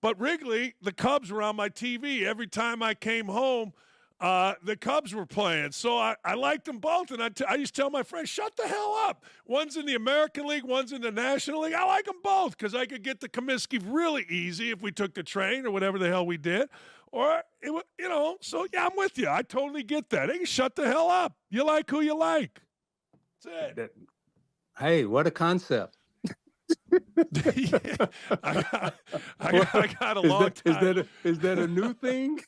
But Wrigley, the Cubs were on my TV. Every time I came home, the Cubs were playing. So I liked them both. And I used to tell my friends, shut the hell up. One's in the American League, one's in the National League. I like them both because I could get to Comiskey really easy if we took the train or whatever the hell we did. Or, so yeah, I'm with you. I totally get that. Hey, shut the hell up. You like who you like. That's it. Hey, what a concept. Yeah, I got a long time. Is that a new thing?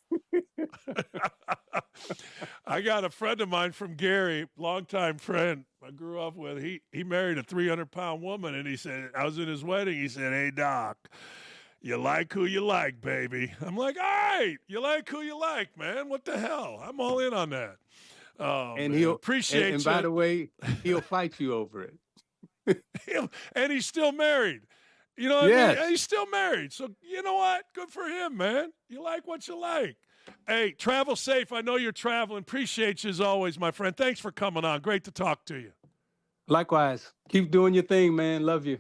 I got a friend of mine from Gary, longtime friend I grew up with. He married a 300-pound woman, and he said, I was in his wedding. He said, hey, Doc, you like who you like, baby. I'm like, all right, you like who you like, man. What the hell? I'm all in on that. Oh, and man. he'll appreciate and by the way, he'll fight you over it. And he's still married. You know what I mean? He's still married. So you know what? Good for him, man. You like what you like. Hey, travel safe. I know you're traveling. Appreciate you as always, my friend. Thanks for coming on. Great to talk to you. Likewise. Keep doing your thing, man. Love you.